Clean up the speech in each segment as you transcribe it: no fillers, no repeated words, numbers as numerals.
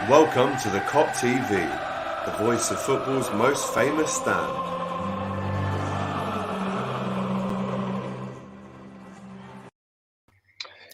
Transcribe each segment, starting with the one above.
Welcome to the Kop TV, the voice of football's most famous stand.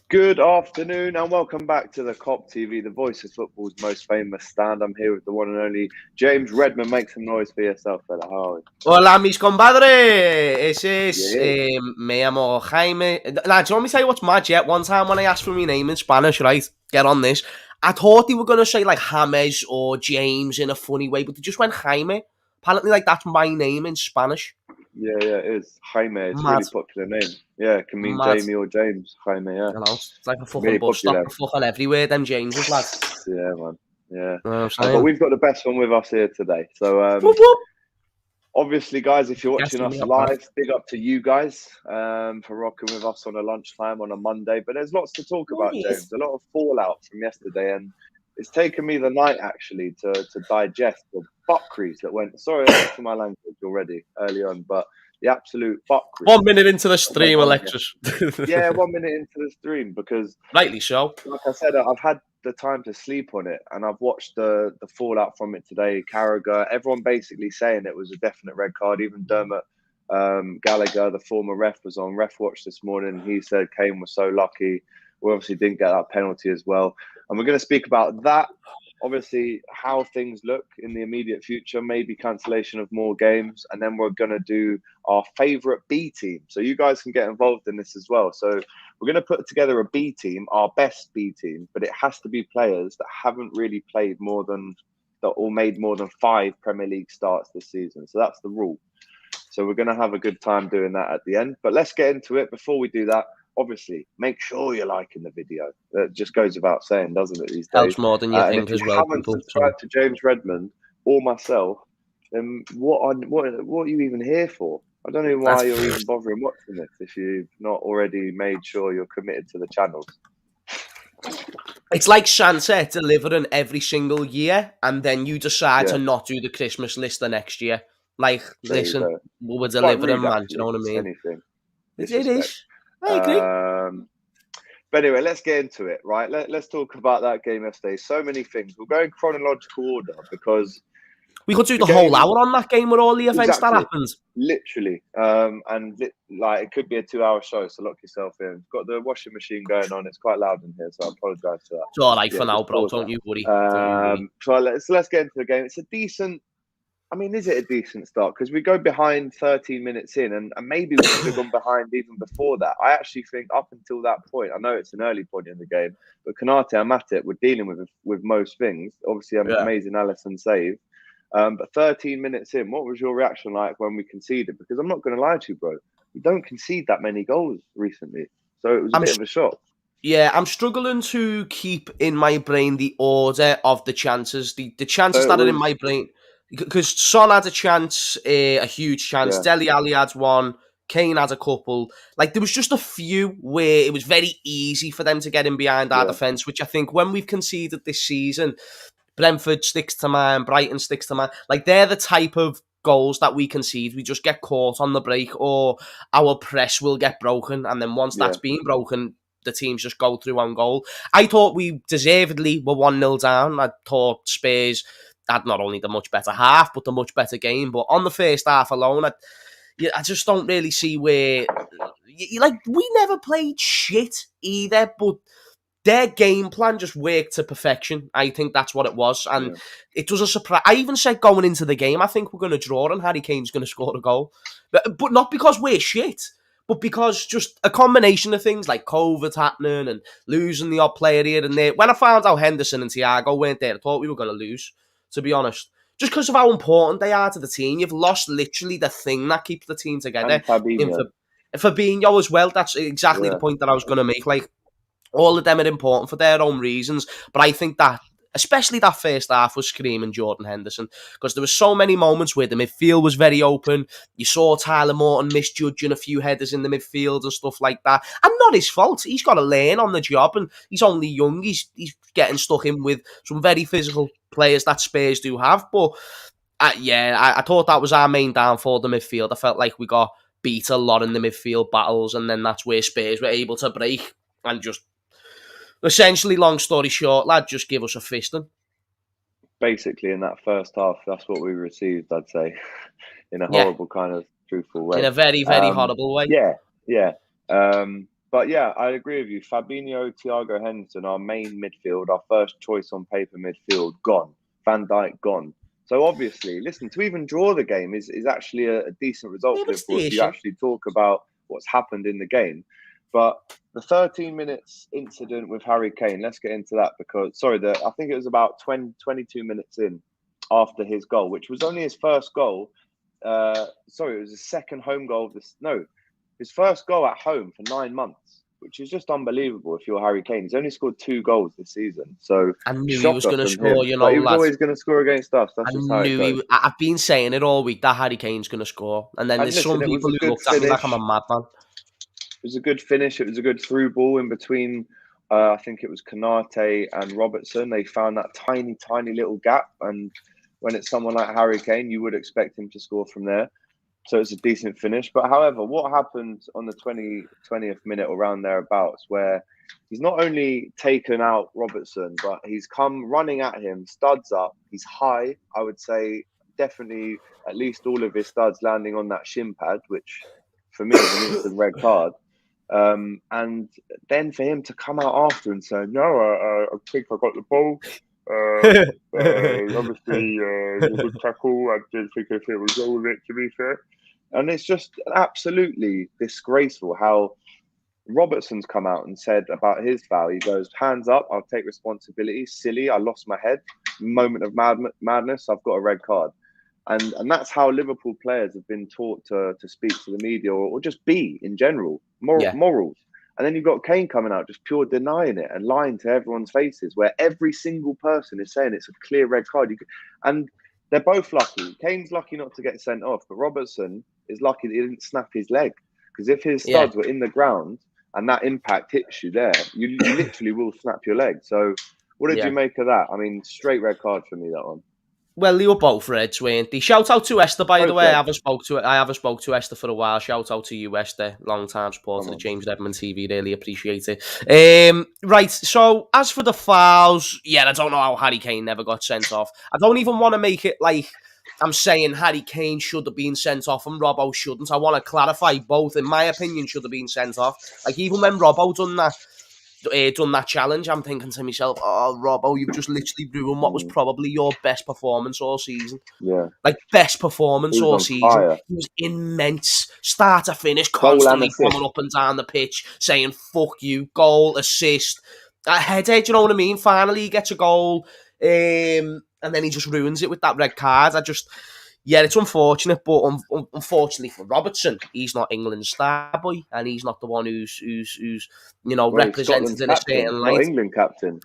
Good afternoon and welcome back to the Kop TV, the voice of football's most famous stand. I'm here with the one and only James Redmond. Make some noise for yourself, fella. How are you? Hola, mis compadre. Ese is me llamo Jaime. Lads, you want me to tell you what's mad yet? One time when I asked for my name in Spanish, right? Get on this. I thought they were going to say like James or James in a funny way, but they just went Jaime. Apparently, like, that's my name in Spanish. Yeah, it is. Jaime. It's a Mad. really popular name. Yeah, it can mean Mad. Jamie or James. Jaime, yeah. You know, it's like a fucking Really bus popular. stop, fucking everywhere, them Jameses, lads. Yeah, man. Yeah. You know what I'm saying? But we've got the best one with us here today. So, Whoop, whoop. obviously, guys, if you're watching Yes, us me up, live, big up to you guys for rocking with us on a lunchtime on a Monday. But there's lots to talk about, James. A lot of fallout from yesterday, and it's taken me the night actually to digest the fuckeries that went. Sorry for my language already early on, but the absolute fuckery. 1 minute into the stream, Alexis. Yeah, 1 minute into the stream because, Rightly so. like I said, I've had the time to sleep on it, and I've watched the fallout from it today. Carragher, everyone basically saying it was a definite red card. Even Dermot Gallagher, the former ref, was on Ref Watch this morning. He said Kane was so lucky. We obviously didn't get that penalty as well. And we're going to speak about that. Obviously, how things look in the immediate future, maybe cancellation of more games. And then we're going to do our favourite B team. So you guys can get involved in this as well. So we're going to put together a B team, our best B team, but it has to be players that haven't really played more than, or made more than 5 Premier League starts this season. So that's the rule. So we're going to have a good time doing that at the end. But let's get into it. Before we do that, obviously, make sure you're liking the video. That just goes without saying, doesn't it, these days? Helps more than you think as well. If you haven't subscribed to James Redmond or myself, then what are you even here for? I don't know why you're even bothering watching this if you've not already made sure you're committed to the channels. It's like Santa delivering every single year, and then you decide to not do the Christmas list the next year. Like, listen, we're delivering, man. Do you know what I mean? Anything. It is. I agree. But anyway, let's get into it, right? Let's talk about that game yesterday. So many things. We'll go in chronological order because we could do the whole hour on that game with all the events that happened. Literally. Like it could be a 2-hour show, so lock yourself in. Got the washing machine going on. It's quite loud in here, so I apologise for that. It's all right for now, bro. Don't you worry. So let's get into the game. It's a decent. I mean, is it a decent start? Because we go behind 13 minutes in, and maybe we should have gone behind even before that. I actually think up until that point, I know it's an early point in the game, but Konate and Matip were dealing with most things. Obviously, an amazing Alisson save. But 13 minutes in, what was your reaction like when we conceded? Because I'm not going to lie to you, bro. We don't concede that many goals recently. So it was a bit of a shock. Yeah, I'm struggling to keep in my brain the order of the chances. The chances that are in my brain... Because Son had a chance, a huge chance. Dele Alli had one. Kane had a couple. Like, there was just a few where it was very easy for them to get in behind our defence, which I think when we've conceded this season, Brentford sticks to mind, Brighton sticks to mind. Like, they're the type of goals that we concede. We just get caught on the break, or our press will get broken. And then once that's been broken, the teams just go through on goal. I thought we deservedly were 1-0 down. I thought Spurs had not only the much better half, but the much better game. But on the first half alone, I just don't really see where... we never played shit either, but their game plan just worked to perfection. I think that's what it was. And it was a surprise. I even said going into the game, I think we're going to draw and Harry Kane's going to score a goal. But not because we're shit, but because just a combination of things like COVID happening and losing the odd player here and there. When I found out Henderson and Thiago weren't there, I thought we were going to lose, to be honest. Just because of how important they are to the team. You've lost literally the thing that keeps the team together. And Fabinho as well, that's exactly the point that I was going to make. Like, all of them are important for their own reasons. But I think that, especially that first half, was screaming Jordan Henderson. Because there were so many moments where the midfield was very open. You saw Tyler Morton misjudging a few headers in the midfield and stuff like that. And not his fault. He's got to learn on the job. And he's only young. He's getting stuck in with some very physical players that Spurs do have. But I thought that was our main downfall, the midfield. I felt like we got beat a lot in the midfield battles, and then that's where Spurs were able to break and just essentially, long story short, lad, just give us a fisting. basically in that first half, that's what we received, I'd say, in a Yeah, horrible kind of truthful in way. a very, very horrible way. Yeah. But yeah, I agree with you. Fabinho, Thiago Henderson, our main midfield, our first choice on paper midfield, gone. Van Dijk, gone. So obviously, listen, to even draw the game is actually a decent result for Liverpool if you actually talk about what's happened in the game. But the 13 minutes incident with Harry Kane, let's get into that because, I think it was about 22 minutes in after his goal, which was only his first goal. It was his second home goal of this. No, his first goal at home for 9 months, which is just unbelievable if you're Harry Kane. He's only scored 2 goals this season. So I knew he was going to score, him. But he was always going to score against us. That's just how it goes. I've been saying it all week that Harry Kane's going to score. And then there's some people who looked at me like I'm a madman. It was a good finish. It was a good through ball in between. I think it was Konate and Robertson. They found that tiny, tiny little gap. And when it's someone like Harry Kane, you would expect him to score from there. So it's a decent finish. But however, what happened on the 20th minute or around thereabouts, where he's not only taken out Robertson, but he's come running at him, studs up. He's high. I would say definitely at least all of his studs landing on that shin pad, which for me is an instant red card. And then for him to come out after and say, no, I think I got the ball. Obviously, it was a good tackle. I didn't think if it was all of it, to be fair. And it's just absolutely disgraceful how Robertson's come out and said about his foul. He goes, hands up, I'll take responsibility. Silly, I lost my head. Moment of madness, I've got a red card. And that's how Liverpool players have been taught to speak to the media or just be in general, morals. And then you've got Kane coming out just pure denying it and lying to everyone's faces, where every single person is saying it's a clear red card. And they're both lucky. Kane's lucky not to get sent off, but Robertson is lucky that he didn't snap his leg. Because if his studs were in the ground and that impact hits you there, you literally will snap your leg. So what did you make of that? I mean, straight red card for me, that one. Well, they were both reds, weren't they? Shout out to Esther, by the way. I haven't spoke to Esther for a while. Shout out to you, Esther, long time supporter of James Redmond TV. Really appreciate it. Right. So as for the fouls, I don't know how Harry Kane never got sent off. I don't even want to make it like I'm saying Harry Kane should have been sent off and Robbo shouldn't. I want to clarify both. In my opinion, should have been sent off. Like even when Robbo done that challenge, I'm thinking to myself, oh, Robbo, you've just literally ruined what was probably your best performance all season. Yeah. Like, best performance all season. Fire. He was immense. Start to finish, constantly coming up and down the pitch, saying, fuck you, goal, assist. A header, do you know what I mean? Finally, he gets a goal, and then he just ruins it with that red card. It's unfortunate, but unfortunately for Robertson, he's not England's star boy, and he's not the one who's represented in a certain light. Not England captain.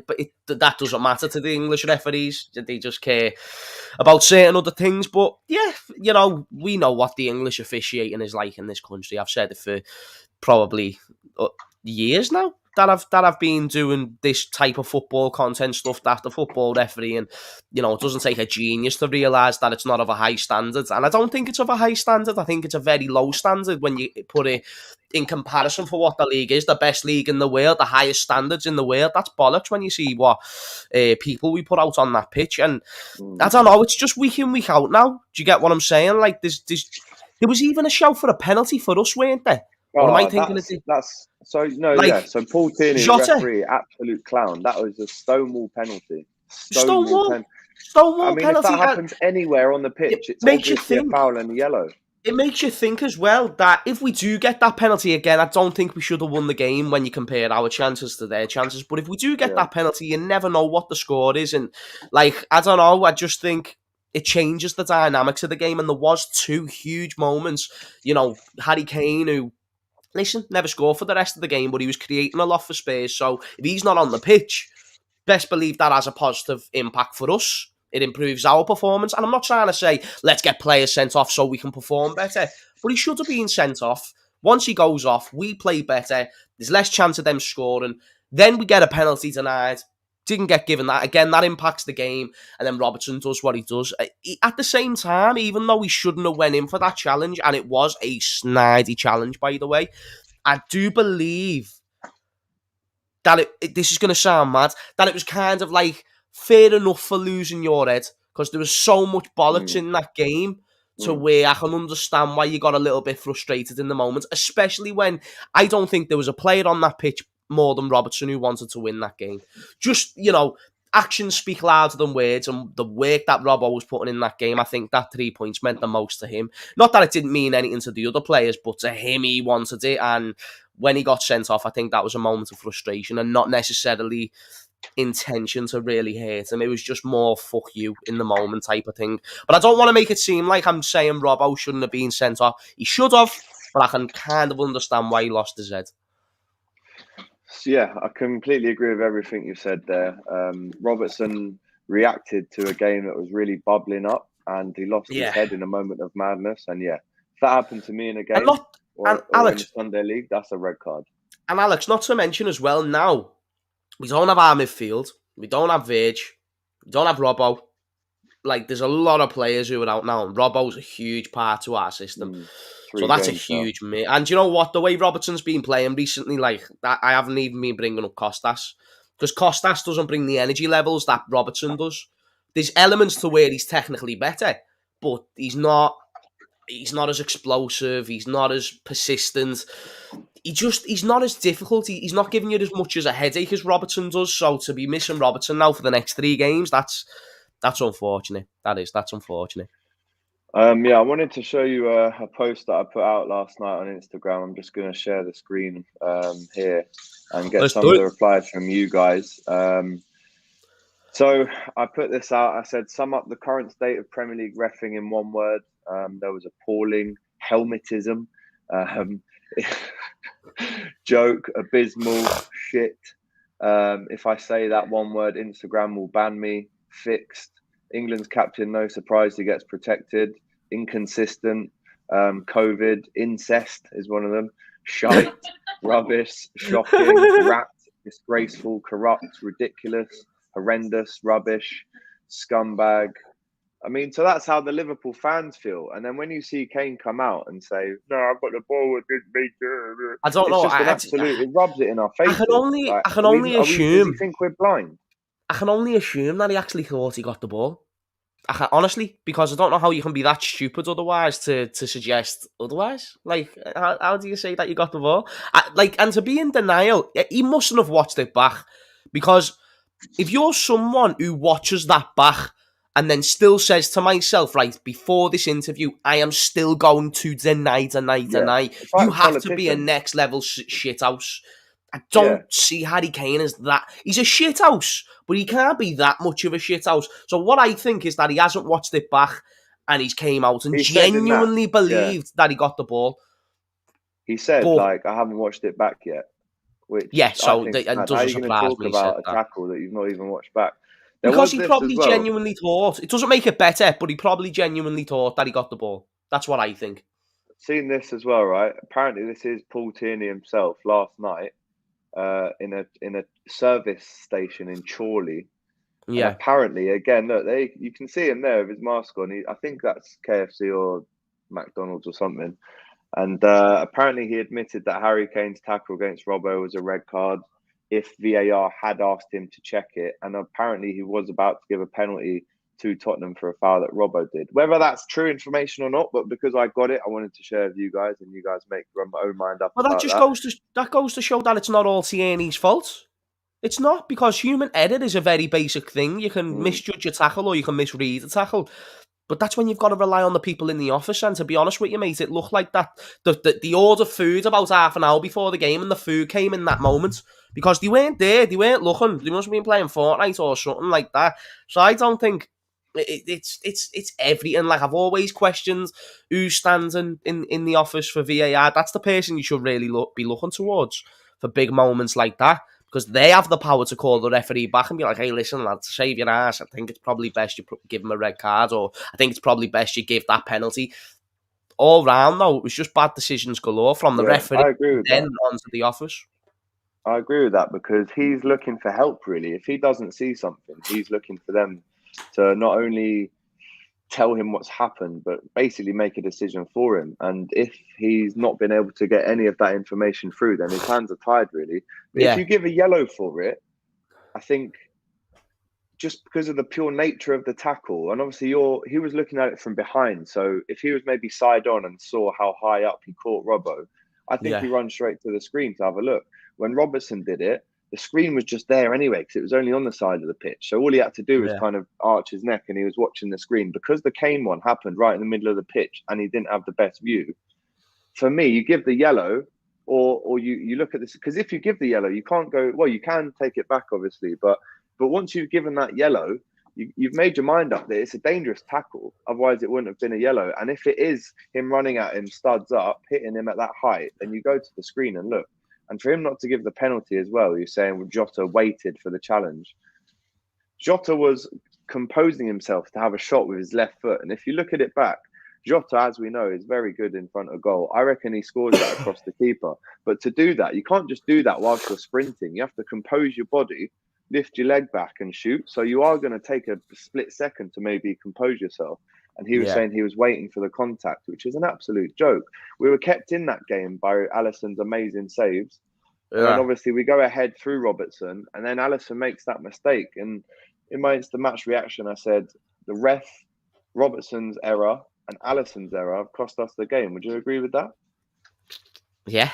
But that doesn't matter to the English referees. They just care about certain other things. But we know what the English officiating is like in this country. I've said it for probably years now. That I've been doing this type of football content stuff, that the football referee, and it doesn't take a genius to realise that it's not of a high standard. And I don't think it's of a high standard. I think it's a very low standard when you put it in comparison for what the league is, the best league in the world, the highest standards in the world. That's bollocks when you see what people we put out on that pitch. And I don't know, it's just week in, week out now. Do you get what I'm saying? Like there was even a shout for a penalty for us, weren't there? What am I thinking? So Paul Tierney, the referee, absolute clown. That was a Stonewall penalty. Stonewall penalty. If that happens anywhere on the pitch, it's obviously a foul and a yellow. It makes you think as well that if we do get that penalty again, I don't think we should have won the game when you compare our chances to their chances. But if we do get that penalty, you never know what the score is. And I don't know, I just think it changes the dynamics of the game. And there was 2 huge moments. Harry Kane, who, listen, never scored for the rest of the game, but he was creating a lot for Spurs. So if he's not on the pitch, best believe that has a positive impact for us. It improves our performance. And I'm not trying to say, let's get players sent off so we can perform better. But he should have been sent off. Once he goes off, we play better. There's less chance of them scoring. Then we get a penalty denied. Didn't get given that. Again, that impacts the game. And then Robertson does what he does. At the same time, even though he shouldn't have went in for that challenge, and it was a snidey challenge, by the way, I do believe that this is going to sound mad, that it was kind of like fair enough for losing your head, because there was so much bollocks in that game to where I can understand why you got a little bit frustrated in the moment, especially when I don't think there was a player on that pitch more than Robertson who wanted to win that game. Just, actions speak louder than words, and the work that Robbo was putting in that game, I think that 3 points meant the most to him. Not that it didn't mean anything to the other players, but to him, he wanted it, and when he got sent off, I think that was a moment of frustration and not necessarily intention to really hurt him. It was just more fuck you in the moment type of thing. But I don't want to make it seem like I'm saying Robbo shouldn't have been sent off. He should have, but I can kind of understand why he lost his head. So yeah, I completely agree with everything you said there. Robertson reacted to a game that was really bubbling up, and he lost his head in a moment of madness. And yeah, if that happened to me in a game or Alex, in the Sunday League, that's a red card. And Alex, not to mention as well, now we don't have our midfield, we don't have Virg, we don't have Robbo. Like, there's a lot of players who are out now, and Robbo's a huge part to our system. So that's a huge mate. And you know what? The way Robertson's been playing recently, like, that, I haven't even been bringing up Kostas. Because Kostas doesn't bring the energy levels that Robertson does. There's elements to where he's technically better, but he's not as explosive, he's not as persistent. He's not as difficult. He's not giving you as much as a headache as Robertson does. So to be missing Robertson now for the next 3 games, that's unfortunate. That's unfortunate. Yeah, I wanted to show you a post that I put out last night on Instagram. I'm just going to share the screen here and get some of the replies from you guys. So I put this out. I said, sum up the current state of Premier League reffing in one word. There was appalling, helmetism, joke, abysmal, shit. If I say that one word, Instagram will ban me. Fixed. England's captain, no surprise he gets protected. Inconsistent. COVID. Incest is one of them. Shite. Rubbish. Shocking. Rat. Disgraceful. Corrupt. Ridiculous. Horrendous. Rubbish. Scumbag. I mean, so that's how the Liverpool fans feel. And then when you see Kane come out and say, "No, I've got the ball," I don't know. It rubs it in our faces. I can only assume. Does he think we're blind? I can only assume that he actually thought he got the ball. Honestly, because I don't know how you can be that stupid otherwise to suggest otherwise. Like, how do you say that you got the ball? And to be in denial, he mustn't have watched it back. Because if you're someone who watches that back and then still says to myself, right, before this interview, I am still going to deny. You have to be a next level shithouse. I don't see Harry Kane as that. He's a shithouse, but he can't be that much of a shithouse. So what I think is that he hasn't watched it back and he's came out and genuinely believed that he got the ball. He said, I haven't watched it back yet. Which so it doesn't surprise me. About a tackle that you've not even watched back. Because he probably genuinely thought, it doesn't make it better, but he probably genuinely thought that he got the ball. That's what I think. Seen this as well, right? Apparently this is Paul Tierney himself last night in a service station in Chorley. Yeah. And apparently, again, look, you can see him there with his mask on. I think that's KFC or McDonald's or something. And apparently he admitted that Harry Kane's tackle against Robbo was a red card if VAR had asked him to check it. And apparently he was about to give a penalty to Tottenham for a foul that Robbo did. Whether that's true information or not, but because I got it, I wanted to share with you guys, and you guys make your own mind up. Well, that goes to show that it's not all Tierney's fault. It's not, because human error is a very basic thing. You can misjudge a tackle or you can misread a tackle. But that's when you've got to rely on the people in the office. And to be honest with you, mate, it looked like that. They ordered food about half an hour before the game, and the food came in that moment. Because they weren't there, they weren't looking. They must have been playing Fortnite or something like that. So I don't think it's everything. Like, I've always questioned who stands in the office for VAR. That's the person you should really be looking towards for big moments like that. Because they have the power to call the referee back and be like, hey, listen, lad, to save your ass, I think it's probably best you give him a red card, or I think it's probably best you give that penalty. All round, though, it was just bad decisions galore from the referee then onto the office. I agree with that, because he's looking for help, really. If he doesn't see something, he's looking for them to not only tell him what's happened, but basically make a decision for him. And if he's not been able to get any of that information through, then his hands are tied, really. But if you give a yellow for it, I think just because of the pure nature of the tackle. And obviously he was looking at it from behind. So if he was maybe side on and saw how high up he caught Robbo, I think he runs straight to the screen to have a look. When Robertson did it, the screen was just there anyway, because it was only on the side of the pitch. So all he had to do was kind of arch his neck and he was watching the screen. Because the Kane one happened right in the middle of the pitch and he didn't have the best view, for me, you give the yellow, or you look at this, because if you give the yellow, you can't go, well, you can take it back, obviously, but once you've given that yellow, you've made your mind up that it's a dangerous tackle. Otherwise, it wouldn't have been a yellow. And if it is him running at him, studs up, hitting him at that height, then you go to the screen and look. And for him not to give the penalty as well, you're saying, well, Jota waited for the challenge. Jota was composing himself to have a shot with his left foot. And if you look at it back, Jota, as we know, is very good in front of goal. I reckon he scores that across the keeper. But to do that, you can't just do that whilst you're sprinting. You have to compose your body, lift your leg back and shoot. So you are going to take a split second to maybe compose yourself. And he was saying he was waiting for the contact, which is an absolute joke. We were kept in that game by Alisson's amazing saves. And then obviously we go ahead through Robertson, and then Alisson makes that mistake. And in my instant match reaction, I said, the ref, Robertson's error and Alisson's error have cost us the game. Would you agree with that? Yeah.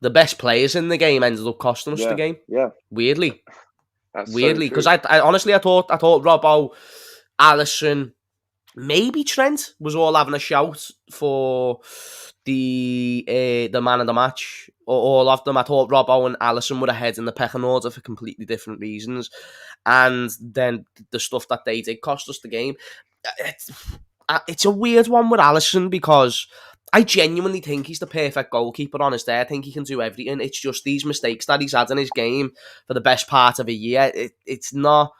The best players in the game ended up costing us the game. Yeah. Weirdly. That's weirdly, because I honestly I thought Robbo, Alisson, maybe Trent was all having a shout for the man of the match, or all of them. I thought Robbo and Alisson were ahead in the pecking order for completely different reasons, and then the stuff that they did cost us the game. It's a weird one with Alisson because I genuinely think he's the perfect goalkeeper on his day. I think he can do everything. It's just these mistakes that he's had in his game for the best part of a year. It's not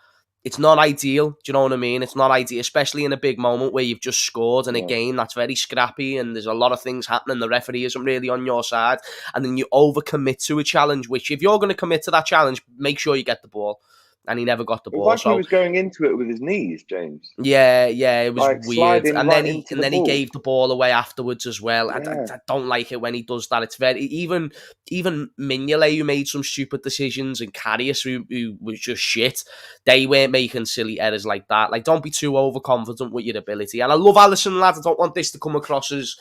ideal. Do you know what I mean? It's not ideal, especially in a big moment where you've just scored in a game that's very scrappy and there's a lot of things happening. The referee isn't really on your side. And then you overcommit to a challenge, which if you're going to commit to that challenge, make sure you get the ball. And he never got the ball. Like he was going into it with his knees, James. Yeah, it was like weird. And right then he gave the ball away afterwards as well. I don't like it when he does that. It's very even Mignolet, who made some stupid decisions, and Karius, who was just shit. They weren't making silly errors like that. Like, don't be too overconfident with your ability. And I love Alisson, lads. I don't want this to come across as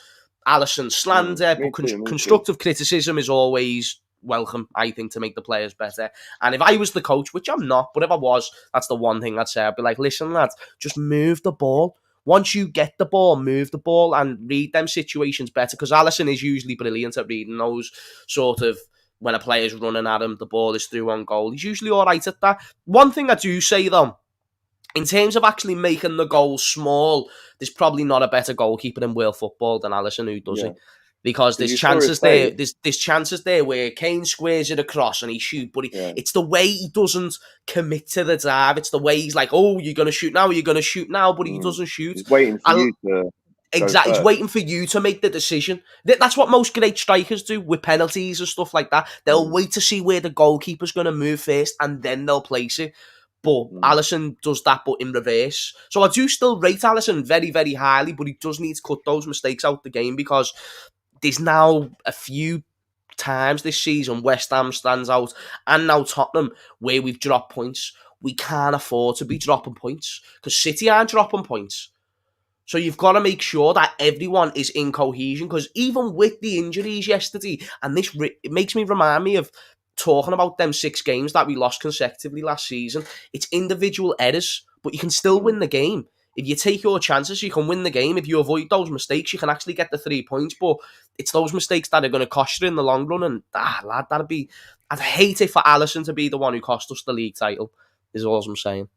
Alisson slander, but constructive criticism is always welcome, I think, to make the players better. And if I was the coach, which I'm not, but if I was, that's the one thing I'd say. I'd be like, listen, lads, just move the ball. Once you get the ball, move the ball and read them situations better, because Alisson is usually brilliant at reading those sort of, when a player's running at him, the ball is through on goal. He's usually all right at that. One thing I do say, though, in terms of actually making the goals small, there's probably not a better goalkeeper in world football than Alisson who does it. Because there's chances there. There's chances there where Kane squares it across and he shoots, but it's the way he doesn't commit to the dive. It's the way he's like, "Oh, you're gonna shoot now. You're gonna shoot now," but he doesn't shoot. He's waiting for you to exactly. He's waiting for you to make the decision. That's what most great strikers do with penalties and stuff like that. They'll wait to see where the goalkeeper's gonna move first, and then they'll place it. But Alisson does that, but in reverse. So I do still rate Alisson very, very highly, but he does need to cut those mistakes out the game, because there's now a few times this season West Ham stands out, and now Tottenham, where we've dropped points. We can't afford to be dropping points, because City aren't dropping points. So you've got to make sure that everyone is in cohesion, because even with the injuries yesterday, and this it makes me remind me of talking about them 6 games that we lost consecutively last season. It's individual errors, but you can still win the game. If you take your chances, you can win the game. If you avoid those mistakes, you can actually get the 3 points. But it's those mistakes that are going to cost you in the long run. And lad, I'd hate it for Alisson to be the one who cost us the league title, is all I'm saying.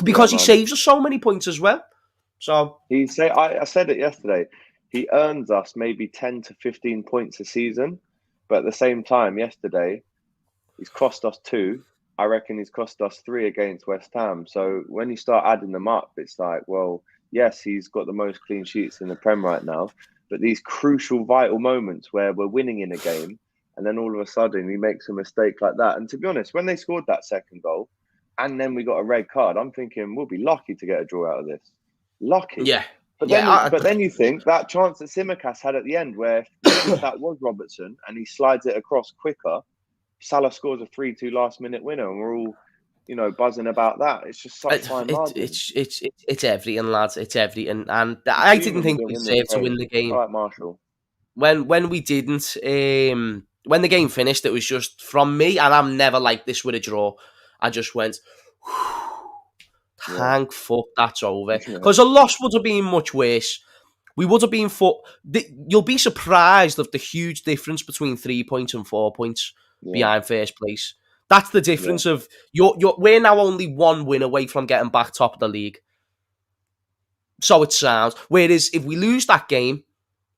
Because he saves us so many points as well. So I said it yesterday. He earns us maybe 10 to 15 points a season. But at the same time, yesterday, he's cost us 2. I reckon he's cost us 3 against West Ham. So when you start adding them up, it's like, well, yes, he's got the most clean sheets in the Prem right now. But these crucial, vital moments where we're winning in a game, and then all of a sudden he makes a mistake like that. And to be honest, when they scored that second goal, and then we got a red card, I'm thinking we'll be lucky to get a draw out of this. Lucky. Yeah. But then you think that chance that Tsimikas had at the end, where if that was Robertson and he slides it across quicker, Salah scores a 3-2 last-minute winner, and we're all, buzzing about that. It's just such fine margins. It's everything, lads. It's everything, and I didn't think we deserved to win the game. All right, Marshall. When we didn't, when the game finished, it was just from me, and I'm never like this with a draw. I just went, thank fuck that's over, because a loss would have been much worse. We would have been you'll be surprised of the huge difference between 3 points and 4 points behind first place. That's the difference of we're now only 1 win away from getting back top of the league. So it sounds. Whereas if we lose that game,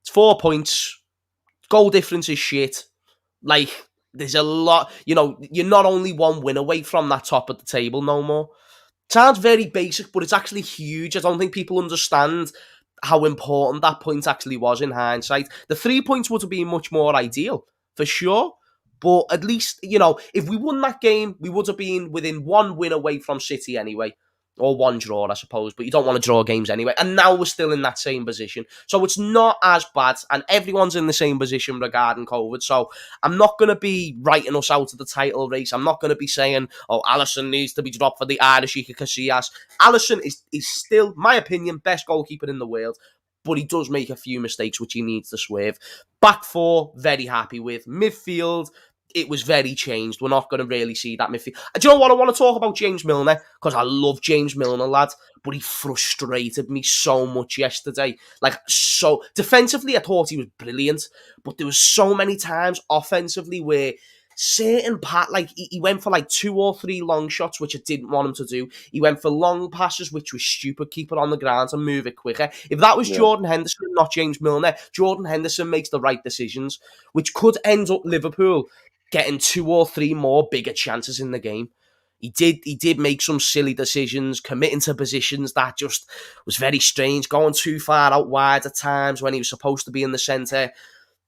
it's 4 points. Goal difference is shit. Like, there's a lot. You're not only 1 win away from that top of the table no more. Sounds very basic, but it's actually huge. I don't think people understand how important that point actually was in hindsight. The 3 points would have been much more ideal, for sure. But at least, if we won that game, we would have been within 1 win away from City anyway. Or 1 draw, I suppose. But you don't want to draw games anyway. And now we're still in that same position. So it's not as bad. And everyone's in the same position regarding COVID. So I'm not going to be writing us out of the title race. I'm not going to be saying, Alisson needs to be dropped for the Irish Iker Casillas. Alisson is still, my opinion, best goalkeeper in the world. But he does make a few mistakes, which he needs to swerve. Back four, very happy with. Midfield, it was very changed. We're not going to really see that midfield. Do you know what? I want to talk about James Milner, because I love James Milner, lad, but he frustrated me so much yesterday. Like, so defensively, I thought he was brilliant, but there was so many times offensively where certain he went for like 2 or 3 long shots, which I didn't want him to do. He went for long passes, which was stupid. Keep it on the ground and move it quicker. If that was Jordan Henderson, not James Milner, Jordan Henderson makes the right decisions, which could end up Liverpool getting 2 or 3 more bigger chances in the game. He did make some silly decisions, committing to positions that just was very strange, going too far out wide at times when he was supposed to be in the centre.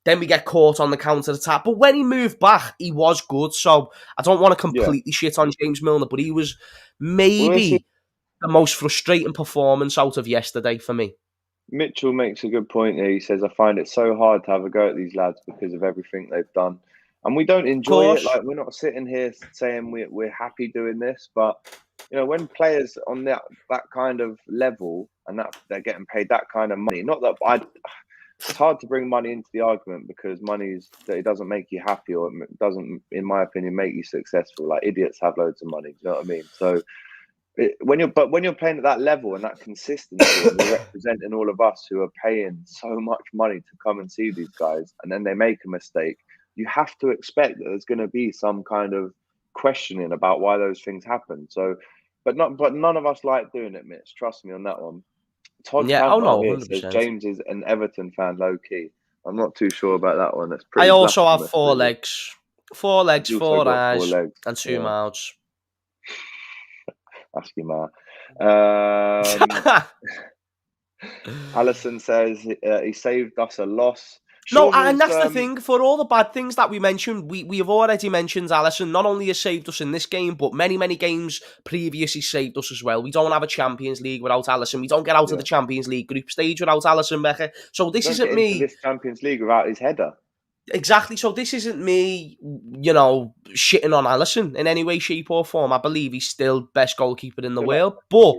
Then we get caught on the counter-attack. But when he moved back, he was good. So I don't want to completely shit on James Milner, but he was maybe the most frustrating performance out of yesterday for me. Mitchell makes a good point here. He says, I find it so hard to have a go at these lads because of everything they've done. And we don't enjoy it. Like, we're not sitting here saying we're happy doing this. But, when players on that kind of level and that they're getting paid that kind of money, not that it's hard to bring money into the argument because it doesn't make you happy, or it doesn't, in my opinion, make you successful. Like, idiots have loads of money. Do you know what I mean? So when you're playing at that level and that consistency, and you're representing all of us who are paying so much money to come and see these guys, and then they make a mistake, you have to expect that there's going to be some kind of questioning about why those things happen. So, but none of us like doing it, Mitch. Trust me on that one. Todd says James is an Everton fan, low key. I'm not too sure about that one. That's pretty. I also have 4 legs, 4 legs, 4 eyes, 4 legs, and 2 mouths. Ask your ma. Alisson says he saved us a loss. No, and that's the thing. For all the bad things that we mentioned, we have already mentioned Alisson. Not only has saved us in this game, but many, many games previously saved us as well. We don't have a Champions League without Alisson. We don't get out of the Champions League group stage without Alisson, Becker. So this isn't me. This Champions League without his header. Exactly. So this isn't me, shitting on Alisson in any way, shape or form. I believe he's still best goalkeeper in the world. But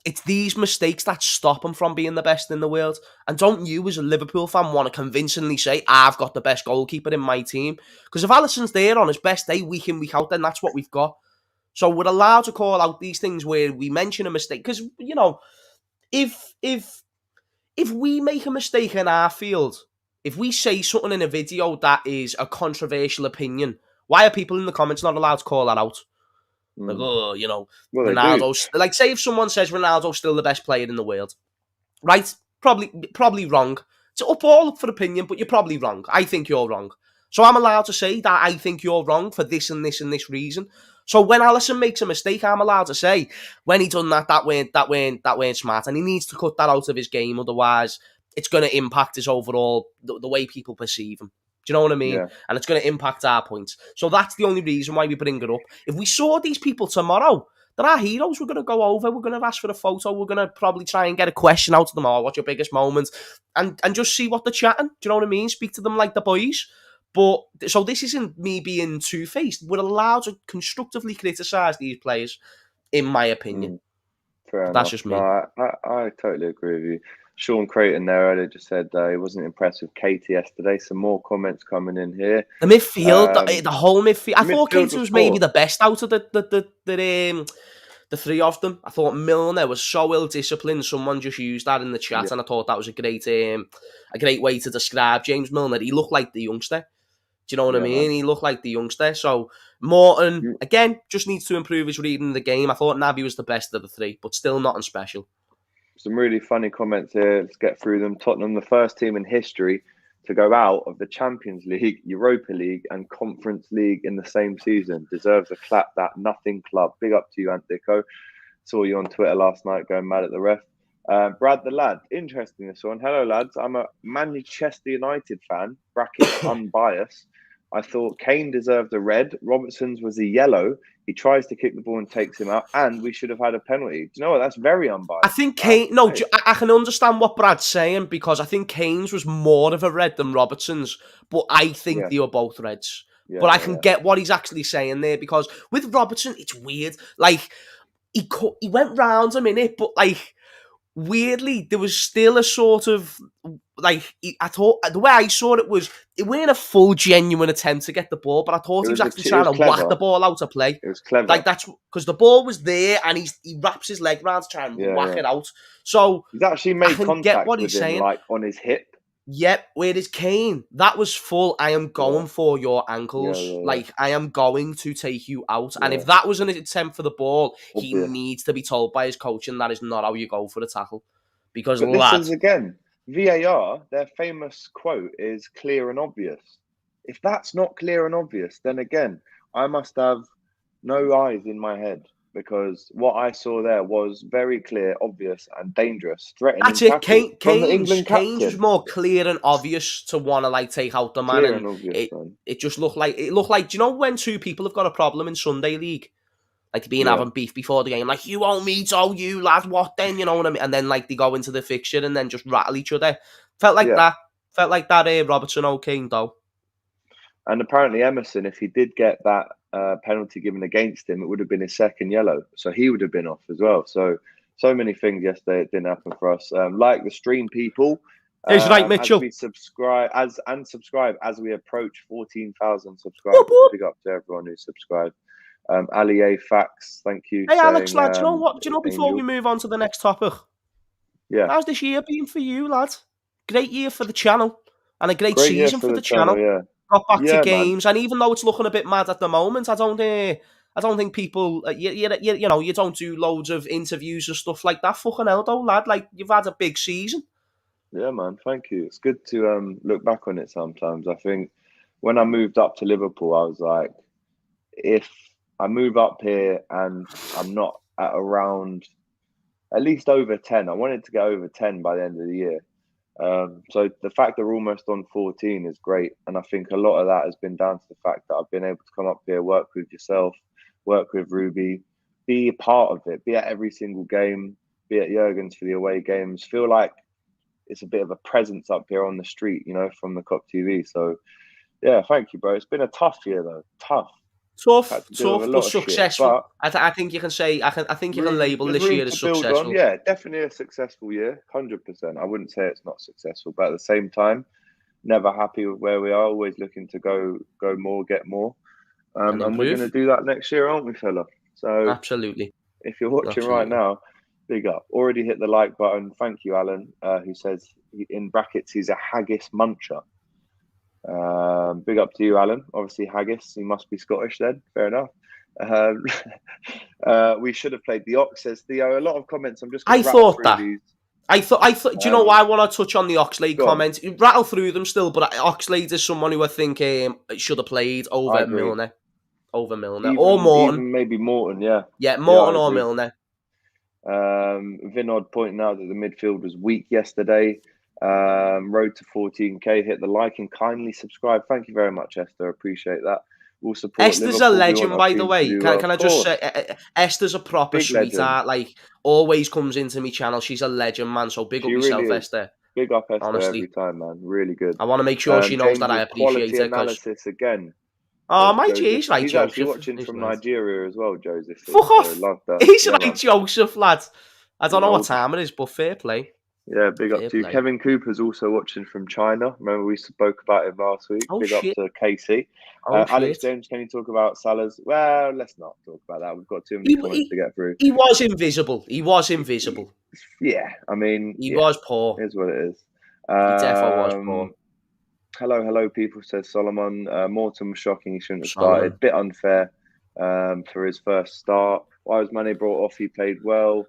it's these mistakes that stop him from being the best in the world. And don't you, as a Liverpool fan, want to convincingly say, I've got the best goalkeeper in my team? Because if Alisson's there on his best day, week in, week out, then that's what we've got. So we're allowed to call out these things where we mention a mistake. Because, if we make a mistake in our field, if we say something in a video that is a controversial opinion, why are people in the comments not allowed to call that out? Like, Ronaldo's... Like, say if someone says Ronaldo's still the best player in the world, right? Probably wrong. It's all up for opinion, but you're probably wrong. I think you're wrong. So I'm allowed to say that I think you're wrong for this and this and this reason. So when Alisson makes a mistake, I'm allowed to say, when he done that weren't smart, and he needs to cut that out of his game, otherwise it's going to impact his overall, the way people perceive him. Do you know what I mean? Yeah. And it's going to impact our points. So that's the only reason why we bring it up. If we saw these people tomorrow, they're our heroes. We're going to go over. We're going to ask for a photo. We're going to probably try and get a question out of them. What's your biggest moment? And just see what they're chatting. Do you know what I mean? Speak to them like the boys. But so this isn't me being two-faced. We're allowed to constructively criticise these players, in my opinion. Fair But enough. that's just me. No, I totally agree with you. Sean Creighton there earlier just said he wasn't impressed with KTS today. Some more comments coming in here. The midfield, the whole midfield. I thought midfield KT was was maybe poor. the best out of the three of them. I thought Milner was so ill disciplined. Someone just used that in the chat, and I thought that was a great way to describe James Milner. He looked like the youngster. Do you know what I mean? Man. He looked like the youngster. So Morton, again, just needs to improve his reading of the game. I thought Naby was the best of the three, but still nothing special. Some really funny comments here. Let's get through them. Tottenham, the first team in history to go out of the Champions League, Europa League, and Conference League in the same season. Deserves a clap, that nothing club. Big up to you, Antico. Saw you on Twitter last night going mad at the ref. Brad the Lad, interesting this one. Hello, lads. I'm a Manchester United fan, brackets unbiased. I thought Kane deserved a red. Robertson's was a yellow. He tries to kick the ball and takes him out, and we should have had a penalty. Do you know what? That's very unbiased. I think Kane. No, I can understand what Brad's saying because I think Kane's was more of a red than Robertson's, but I think they were both reds. But I can get what he's actually saying there because with Robertson, it's weird. Like he went round a minute, but like weirdly, there was still a sort of like I thought the way I saw it was it weren't a full genuine attempt to get the ball, but I thought he was actually trying to whack the ball out of play. It was clever. Like that's because the ball was there and he wraps his leg round to try and whack it out. So he's actually made contact with him, saying. like on his hip. Yep, whereas Kane, that was full, I am going for your ankles. Like, I am going to take you out. And if that was an attempt for the ball, he needs to be told by his coach, and that is not how you go for the tackle. Because, this is, again, VAR, their famous quote is clear and obvious. If that's not clear and obvious, then again, I must have no eyes in my head. Because what I saw there was very clear, obvious, and dangerous, threatening. That's it. Kane's was more clear and obvious to want to like take out the man, and obvious, it just looked like do you know when two people have got a problem in Sunday League, like having beef before the game, like you owe me, so you lad, what then? You know what I mean? And then like they go into the fixture and then just rattle each other. Felt like that. Felt like that. Robertson O'Kane though. And apparently Emerson, if he did get that penalty given against him, it would have been his second yellow. So he would have been off as well. So many things yesterday it didn't happen for us. Like the stream people. He's right, Mitchell. As we subscribe as we approach 14,000 subscribers. Big up to everyone who subscribed. Ali A Fax, thank you. Hey Alex, lad, do you know what? Do you know before we move on to the next topic? Yeah. How's this year been for you, lad? Great year for the channel. And a great season for the channel. Yeah. Got back to games, and even though it's looking a bit mad at the moment, I don't think people, you don't do loads of interviews and stuff like that. Fucking hell, though, lad. Like you've had a big season. Yeah, man. Thank you. It's good to look back on it sometimes. I think when I moved up to Liverpool, I was like, if I move up here and I'm not at around at least over 10, I wanted to get over 10 by the end of the year. So the fact that we're almost on 14 is great. And I think a lot of that has been down to the fact that I've been able to come up here, work with yourself, work with Ruby, be a part of it, be at every single game, be at Jurgen's for the away games, feel like it's a bit of a presence up here on the street, from the Kop TV. So yeah, thank you, bro. It's been a tough year though. Tough, but successful. I think you can say. I think you can label this year as successful. Yeah, definitely a successful year, 100%. I wouldn't say it's not successful, but at the same time, never happy with where we are. Always looking to go more, get more, and we're going to do that next year, aren't we, fella? So absolutely. If you're watching right now, big up. Already hit the like button. Thank you, Alan, who says in brackets he's a haggis muncher. Big up to you, Alan. Obviously haggis, he must be Scottish then. Fair enough. We should have played the Ox, says Theo. A lot of comments. I'm just I thought that these. I thought do you know why I want to touch on the Oxlade comments? You rattle through them still, but Oxlade is someone who I think should have played over Milner. Or Morton. Even maybe Morton, yeah. Yeah, Morton or Milner. Vinod pointing out that the midfield was weak yesterday. Road to 14k. Hit the like and kindly subscribe. Thank you very much, Esther. Appreciate that. We'll support. Esther's Liverpool, a legend, by the way. Can I just say, Esther's a proper big sweetheart. Like always comes into my channel. She's a legend, man. So big up yourself, Esther. Big up Esther honestly. every time, man. Really good. I want to make sure she knows that I James's appreciate quality it. analysis again. Oh, my Joseph, G's like he's Joseph. actually watching He's from right. Nigeria as well, Joseph. Fuck So off. love that. He's Yeah, like man. Joseph, lad. I don't You know what know, time it is, but fair play. yeah, big up Fair to you. play. Kevin Cooper's also watching from China. Remember we spoke about him last week. Oh, Big shit. up to Casey. Oh, Alex shit. James, can you talk about Salah's? Well, let's not talk about that. We've got too many comments to get through. He was invisible. He was invisible. Yeah, I mean, He yeah, was poor. here's what it is. He defo was poor. Hello, people, says Solomon. Morton was shocking. He shouldn't have Solomon. started. Bit unfair for his first start. Why was Mane brought off? He played well.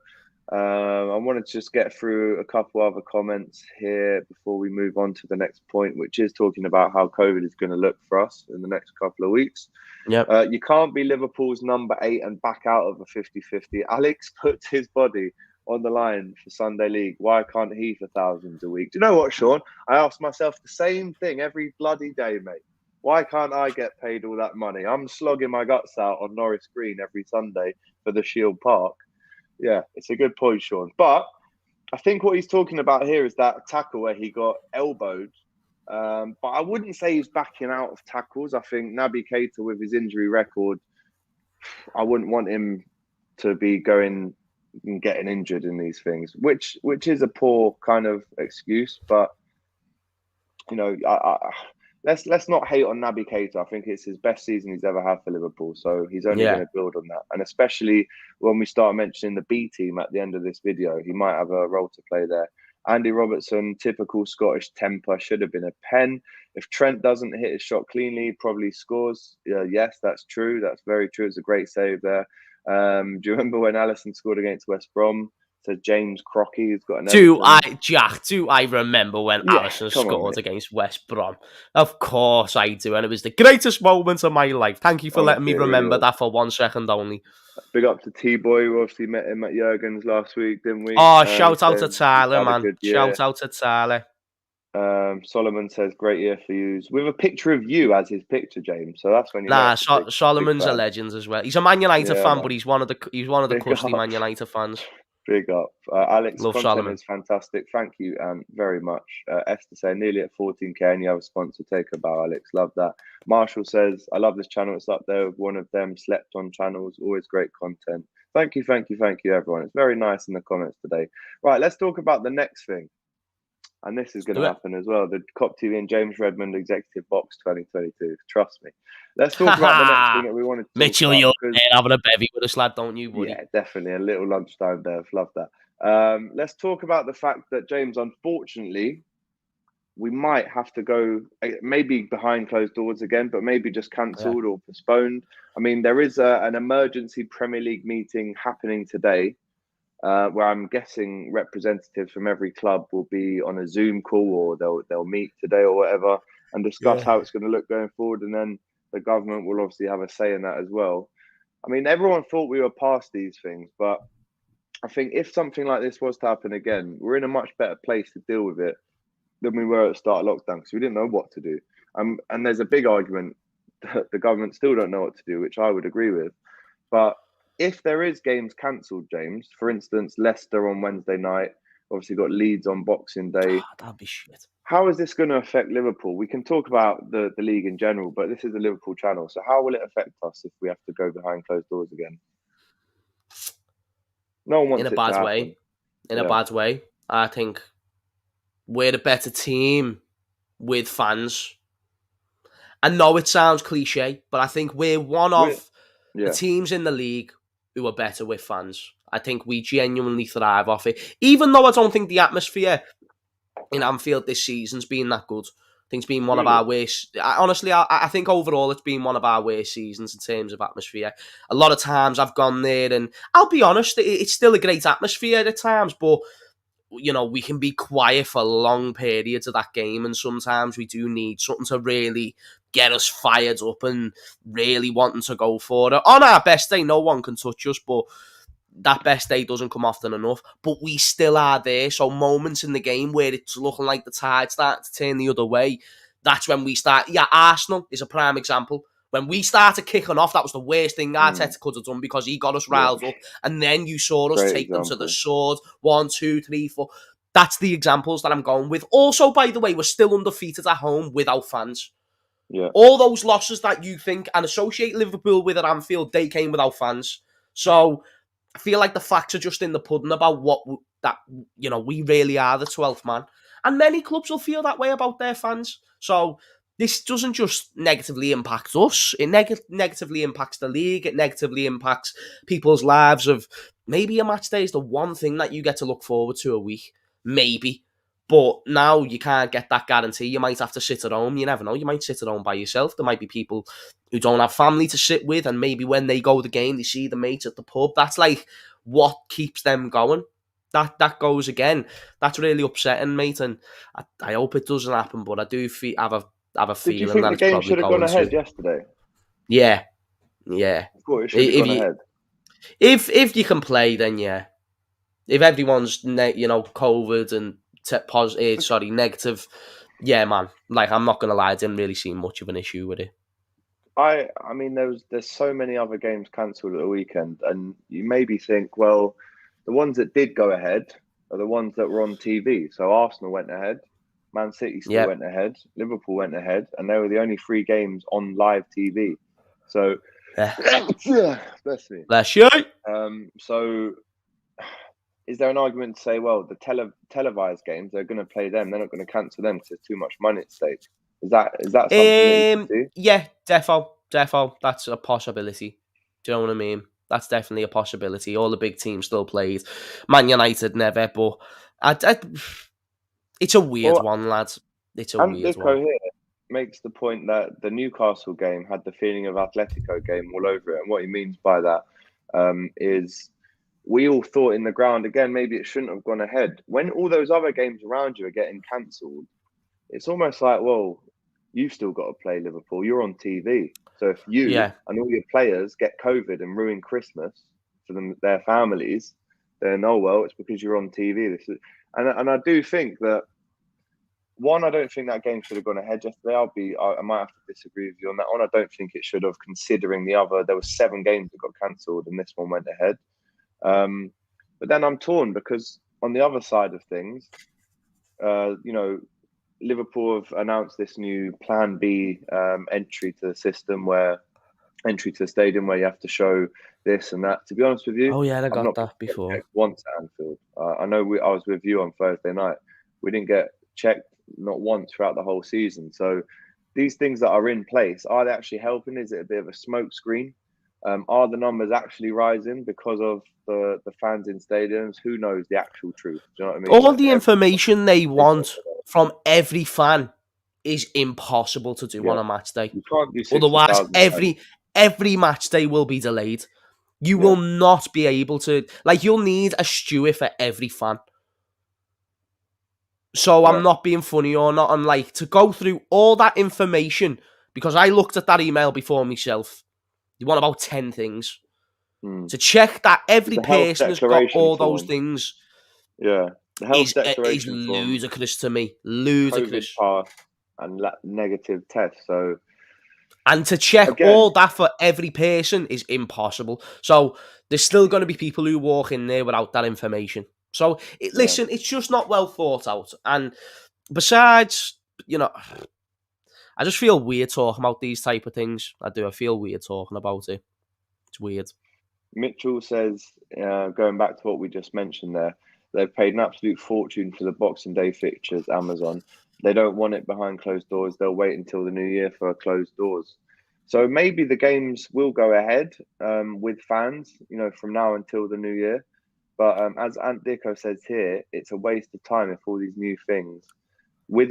I wanted to just get through a couple other comments here before we move on to the next point, which is talking about how COVID is going to look for us in the next couple of weeks. Yep. You can't be Liverpool's number 8 and back out of a 50-50. Alex puts his body on the line for Sunday League. Why can't he for thousands a week? Do you know what, Sean? I ask myself the same thing every bloody day, mate. Why can't I get paid all that money? I'm slogging my guts out on Norris Green every Sunday for the Shield Park. Yeah, it's a good point, Sean. But I think what he's talking about here is that tackle where he got elbowed. But I wouldn't say he's backing out of tackles. I think Naby Keita, with his injury record, I wouldn't want him to be going and getting injured in these things, which is a poor kind of excuse. But you know, let's not hate on Naby Keita. I think it's his best season he's ever had for Liverpool, so he's only going to build on that. And especially when we start mentioning the B team at the end of this video, he might have a role to play there. Andy Robertson, typical Scottish temper, should have been a pen. If Trent doesn't hit his shot cleanly, he probably scores. Yes, that's true. That's very true. It's a great save there. Do you remember when Alisson scored against West Brom? So James Crocky, who's got an Do I remember when Alisson come on, scored mate. against West Brom? Of course I do, and it was the greatest moment of my life. Thank you for letting me remember that for 1 second only. Big up to T-Boy. We obviously met him at Jurgen's last week, didn't we? Oh, shout out to Tyler, man. Shout out to Tyler. Solomon says, great year for you. With a picture of you as his picture, James. So that's when you Solomon's a legend as well. He's a Man United fan, man. but he's one of the custody Man United fans. Big up. Alex, Love content Solomon. is fantastic. Thank you very much. Esther saying, nearly at 14k and you have a sponsor. Take a bow, Alex. Love that. Marshall says, I love this channel. It's up there with one of them slept on channels. Always great content. Thank you, everyone. It's very nice in the comments today. Right, let's talk about the next thing. And this is going to happen as well. The Kop TV and James Redmond Executive Box 2022. Trust me. Let's talk about the next thing that we wanted to talk Mitchell, about. you're having a bevy with us, lad, don't you, buddy? Yeah, definitely. A little lunchtime there. Love that. Let's talk about the fact that, James, unfortunately, we might have to go maybe behind closed doors again, but maybe just cancelled or postponed. I mean, there is an emergency Premier League meeting happening today where I'm guessing representatives from every club will be on a Zoom call or they'll meet today or whatever and discuss how it's going to look going forward. And then the government will obviously have a say in that as well. I mean, everyone thought we were past these things, but I think if something like this was to happen again, we're in a much better place to deal with it than we were at the start of lockdown because we didn't know what to do. And there's a big argument that the government still don't know what to do, which I would agree with. But if there is games cancelled, James, for instance, Leicester on Wednesday night, obviously got Leeds on Boxing Day. That'd be shit. How is this going to affect Liverpool? We can talk about the league in general, but this is a Liverpool channel. So how will it affect us if we have to go behind closed doors again? No one wants in a bad way. In a bad way. I think we're the better team with fans. I know it sounds cliche, but I think we're one of the teams in the league who are better with fans. I think we genuinely thrive off it. Even though I don't think the atmosphere in Anfield this season's been that good. I think it's been one of our worst. Honestly, I think overall it's been one of our worst seasons in terms of atmosphere. A lot of times I've gone there and I'll be honest, it's still a great atmosphere at times, but you know, we can be quiet for long periods of that game and sometimes we do need something to really get us fired up and really wanting to go for it. On our best day, no one can touch us, but that best day doesn't come often enough, but we still are there. So moments in the game where it's looking like the tide's starting to turn the other way, that's when we start. Yeah, Arsenal is a prime example. When we started kicking off, that was the worst thing Arteta could have done because he got us riled up. And then you saw us take them to the sword. 1, 2, 3, 4. That's the examples that I'm going with. Also, by the way, we're still undefeated at home without fans. Yeah. All those losses that you think and associate Liverpool with at Anfield, they came without fans. So I feel like the facts are just in the pudding about we really are the 12th man. And many clubs will feel that way about their fans. So this doesn't just negatively impact us. It negatively impacts the league. It negatively impacts people's lives of maybe a match day is the one thing that you get to look forward to a week. Maybe. But now you can't get that guarantee. You might have to sit at home. You never know. You might sit at home by yourself. There might be people who don't have family to sit with, and maybe when they go to the game, they see the mates at the pub. That's like what keeps them going. That goes again. That's really upsetting, mate, and I hope it doesn't happen. But I do have a Did you feeling think that the it's game probably should have gone going ahead to. yesterday? Yeah. I thought it should have gone ahead. If you can play, then yeah. If everyone's COVID and negative, yeah, man. Like, I'm not gonna lie, I didn't really see much of an issue with it. I mean, there's so many other games cancelled at the weekend, and you maybe think, well, the ones that did go ahead are the ones that were on TV. So Arsenal went ahead, Man City still went ahead, Liverpool went ahead, and they were the only 3 games on live TV. So, bless me. Bless you. So, is there an argument to say, well, the televised games, they're going to play them, they're not going to cancel them because there's too much money at stake? Is that something that you can see? Yeah, defo. That's a possibility. Do you know what I mean? That's definitely a possibility. All the big teams still played. Man United never, but it's a weird one, lads. It's a weird one. Here makes the point that the Newcastle game had the feeling of Atletico game all over it. And what he means by that is we all thought in the ground, again, maybe it shouldn't have gone ahead. When all those other games around you are getting cancelled, it's almost like, well, you've still got to play Liverpool. You're on TV. So if you and all your players get COVID and ruin Christmas for their families, then, oh, well, it's because you're on TV. And I do think that, one, I don't think that game should have gone ahead yesterday. I might have to disagree with you on that one. I don't think it should have, considering there were 7 games that got cancelled and this one went ahead. But then I'm torn because on the other side of things, Liverpool have announced this new Plan B entry to the stadium where you have to show this and that. To be honest with you, I got that before. Once at Anfield, I know I was with you on Thursday night. We didn't get checked not once throughout the whole season. So these things that are in place, are they actually helping? Is it a bit of a smoke screen? Are the numbers actually rising because of the fans in stadiums? Who knows the actual truth? Do you know what I mean? All the information they want from every fan is impossible to do on a match day. You can't do 60,000. Otherwise, every match day will be delayed. You will not be able to, you'll need a steward for every fan. So I'm not being funny or not. I'm to go through all that information, because I looked at that email before myself. You want about 10 things to check that every person has got all those things. Yeah, the health is ludicrous to me. Ludicrous. COVID pass and negative test. So, and to check all that for every person is impossible. So there's still going to be people who walk in there without that information. So listen, it's just not well thought out. And besides, I just feel weird talking about these type of things. I do. I feel weird talking about it. It's weird. Mitchell says, going back to what we just mentioned there, they've paid an absolute fortune for the Boxing Day fixtures, Amazon. They don't want it behind closed doors. They'll wait until the new year for closed doors. So maybe the games will go ahead with fans, from now until the new year. But as Ant Dicko says here, it's a waste of time if all these new things, with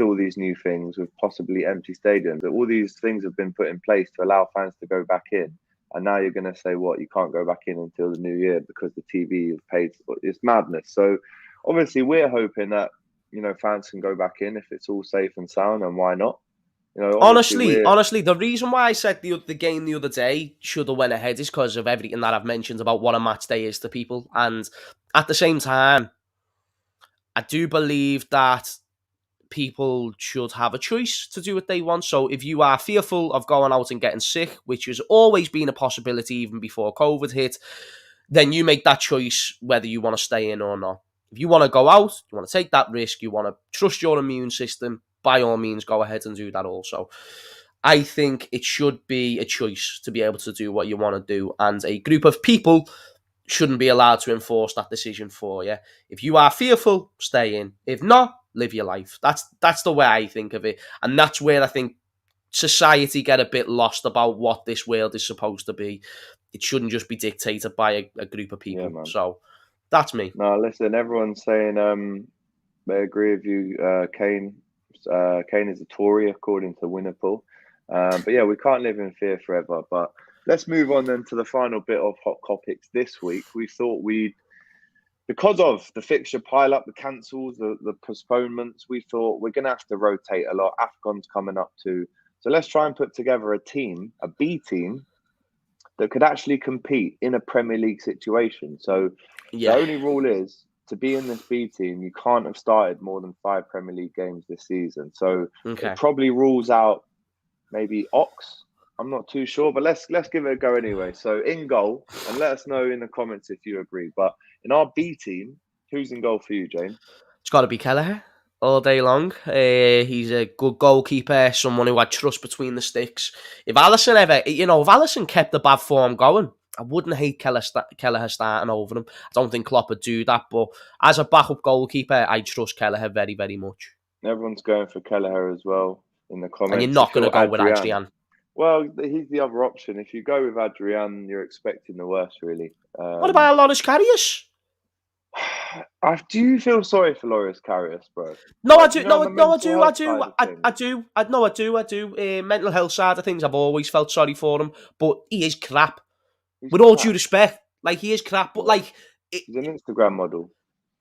possibly empty stadiums, that all these things have been put in place to allow fans to go back in. And now you're going to say, what, you can't go back in until the new year because the TV is paid. It's madness. So obviously we're hoping that, fans can go back in if it's all safe and sound, and why not? Honestly, the reason why I said the game the other day should have went ahead is because of everything that I've mentioned about what a match day is to people. And at the same time, I do believe that people should have a choice to do what they want. So if you are fearful of going out and getting sick, which has always been a possibility even before COVID hit, then you make that choice whether you want to stay in or not. If you want to go out, you want to take that risk, you want to trust your immune system, by all means, go ahead and do that also. I think it should be a choice to be able to do what you want to do, and a group of people shouldn't be allowed to enforce that decision for you. If you are fearful, stay in. If not, live your life. That's the way I think of it, and that's where I think society get a bit lost about what this world is supposed to be. It shouldn't just be dictated by a group of people. man. So that's me. No, listen, everyone's saying they agree with you. Kane is a Tory according to Winnerpool. But yeah, we can't live in fear forever. But let's move on then to the final bit of Hot Kopics this week. We thought because of the fixture pile up, the cancels, the postponements, we thought we're going to have to rotate a lot. AFCON's coming up too. So let's try and put together a team, a B team, that could actually compete in a Premier League situation. So the only rule is, to be in this B team, you can't have started more than 5 Premier League games this season. So it probably rules out maybe Ox. I'm not too sure, but let's give it a go anyway. So in goal, and let us know in the comments if you agree. But in our B team, who's in goal for you, Jane? It's got to be Kelleher all day long. He's a good goalkeeper, someone who had trust between the sticks. If Alisson kept the bad form going, I wouldn't hate Kelleher starting over him. I don't think Klopp would do that, but as a backup goalkeeper, I trust Kelleher very, very much. Everyone's going for Kelleher as well in the comments. And you're not going to go with Adrian. Well, he's the other option. If you go with Adrian, you're expecting the worst, really. What about Loris Karius? Do you feel sorry for Loris Karius, bro? No, I do. I do. Mental health side of things, I've always felt sorry for him, but he is crap. With all due respect, he is crap. But he's an Instagram model.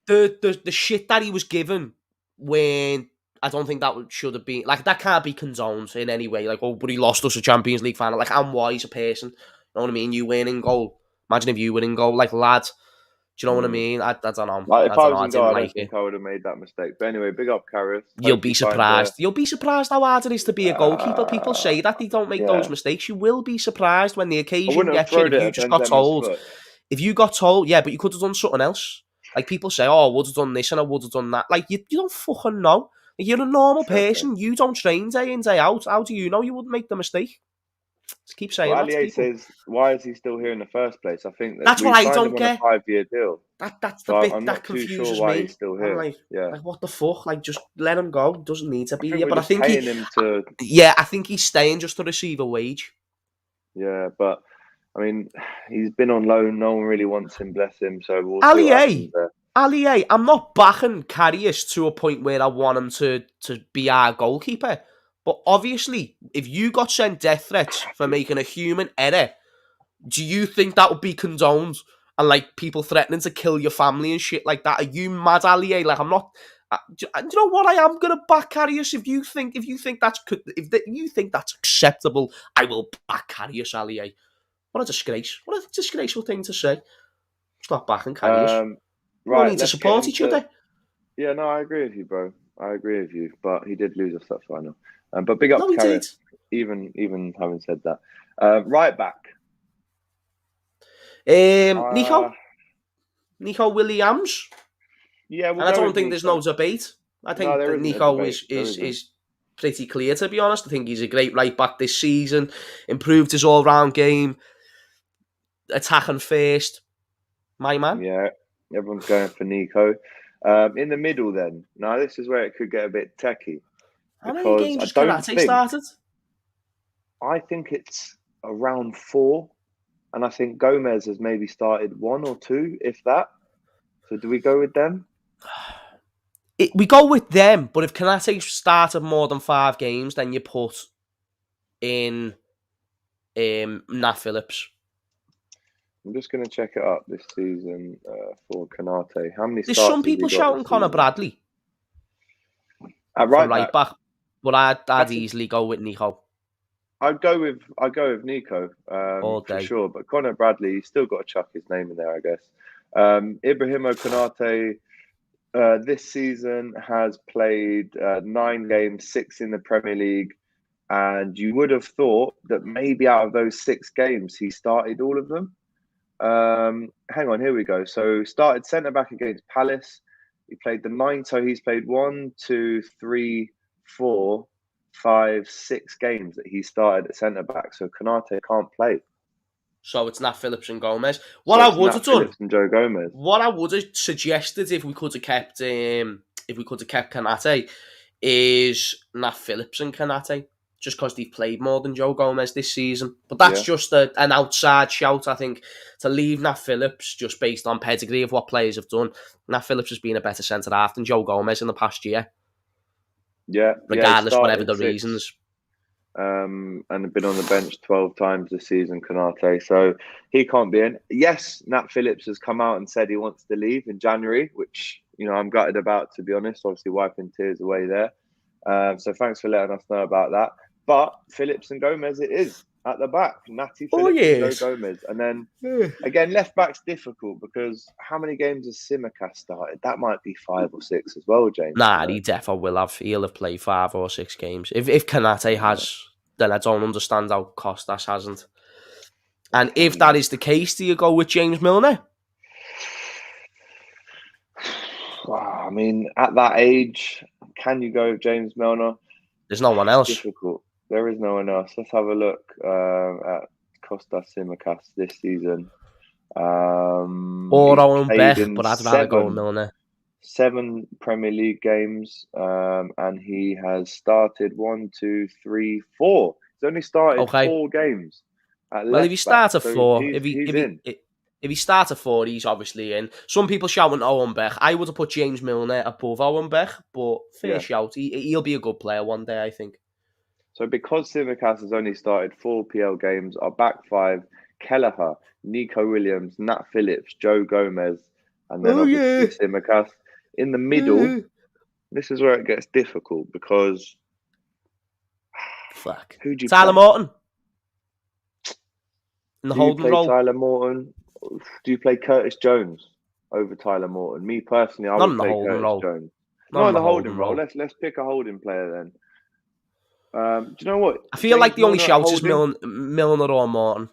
The shit that he was given when. I don't think that should have been that can't be condoned in any way. But he lost us a Champions League final. I'm wise a person. You know what I mean? You win in goal. Imagine if you win in goal, lad. Do you know what I mean? I don't know. If I was in goal, I don't think I would have made that mistake. But anyway, big up, Karius. You'll be surprised. You'll be surprised how hard it is to be a goalkeeper. People say that they don't make those mistakes. You will be surprised when the occasion gets you. If you just got told. If you got told, yeah, but you could have done something else. People say, oh, I would have done this and I would have done that. You don't fucking know. You're a normal person. You don't train day in, day out. How do you know you wouldn't make the mistake? Just keep saying that. Ali says, why is he still here in the first place? I think that's what I don't get. A 5-year deal. That's the bit that confuses me. I'm not too sure why he's still here. What the fuck? Just let him go. Doesn't need to be here. But I think I think he's staying just to receive a wage. Yeah, but I mean, he's been on loan. No one really wants him. Bless him. So we'll see what happens there. Ali, I'm not backing Karius to a point where I want him to be our goalkeeper. But obviously, if you got sent death threats for making a human error, do you think that would be condoned? And people threatening to kill your family and shit like that? Are you mad, Ali? I'm not. Do you know what? I am gonna back Karius if you think that's acceptable. I will back Karius, Ali. What a disgrace! What a disgraceful thing to say. Stop backing Karius. Right, we need to support each other. Yeah, no, I agree with you, bro. I agree with you, but he did lose us that final. But big up Karius, even having said that. Right back. Nico Williams. Yeah, and I don't think there's no debate. I think Nico is pretty clear, to be honest. I think he's a great right back this season. Improved his all-round game. Attacking first. My man. Yeah. Everyone's going for Nico. In the middle, then. Now, this is where it could get a bit techie. How many games has Karate started? I think it's around 4. And I think Gomez has maybe started 1 or 2, if that. So do we go with them? We go with them, but if Karate started more than 5 games, then you put in Nat Phillips. I'm just going to check it up this season for Kanate. How many? There's some people shouting Connor Bradley at right back, but I'd easily go with Nico. I'd go with Nico all day for sure. But Connor Bradley, he's still got to chuck his name in there, I guess. Ibrahimo Kanate this season has played 9 games, 6 in the Premier League, and you would have thought that maybe out of those 6 games he started all of them. Hang on, here we go. So started centre back against Palace, He played the 9, so he's played 1, 2, 3, 4, 5, 6 games that he started at centre back. So Konate can't play. So it's Nat Phillips and Gomez. So What I it's would Nat have done, Phillips and Joe Gomez. what I would have suggested if we could have kept Konate, is Nat Phillips and Konate, just because they've played more than Joe Gomez this season. But that's just an outside shout, I think, to leave Nat Phillips just based on pedigree of what players have done. Nat Phillips has been a better centre half than Joe Gomez in the past year. Yeah, regardless, whatever the 6, reasons. And been on the bench 12 times this season, Konate. So he can't be in. Yes, Nat Phillips has come out and said he wants to leave in January, which, I'm gutted about, to be honest. Obviously, wiping tears away there. So thanks for letting us know about that. But Phillips and Gomez, it is at the back. Natty Phillips and Joe Gomez. And then, again, left back's difficult because how many games has Simicast started? That might be 5 or 6 as well, James. Nah, he definitely will have. He'll have played 5 or 6 games. If Konate has, then I don't understand how Costas hasn't. And if that is the case, do you go with James Milner? Wow, I mean, at that age, can you go with James Milner? There's no one else. Difficult. There is no one else. Let's have a look at Costas Simicast this season. Or Owen Beck, but I'd rather go with Milner. 7 Premier League games, and he has started 1, 2, 3, 4. He's only started 4 games. Well, if he starts at 4, if he starts at 4, he's obviously in. Some people shouting Owen Beck. I would have put James Milner above Owen Beck, but fair shout. He'll be a good player one day, I think. So because Simicast has only started 4 PL games, our back 5, Kelleher, Nico Williams, Nat Phillips, Joe Gomez, and then obviously Simicast. In the middle, this is where it gets difficult because... Fuck. Who do you Tyler play? Morton? In the holding role? Tyler Morton? Do you play Curtis Jones over Tyler Morton? Me personally, I would play Curtis Jones. Not in the holding role. Let's pick a holding player then. Do you know what? I feel like the only shout is Milner or Morton.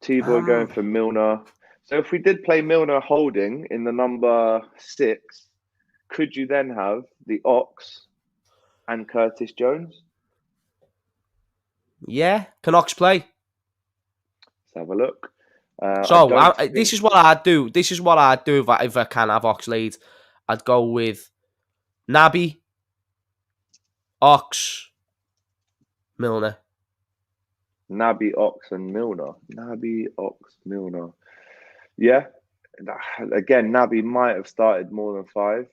T-Boy going for Milner. So if we did play Milner holding in the number 6, could you then have the Ox and Curtis Jones? Yeah. Can Ox play? Let's have a look. This is what I'd do. This is what I'd do if I can have Ox lead. I'd go with Naby, Ox, Milner. Naby, Ox, and Milner. Naby, Ox, Milner. Yeah. Again, Naby might have started more than 5.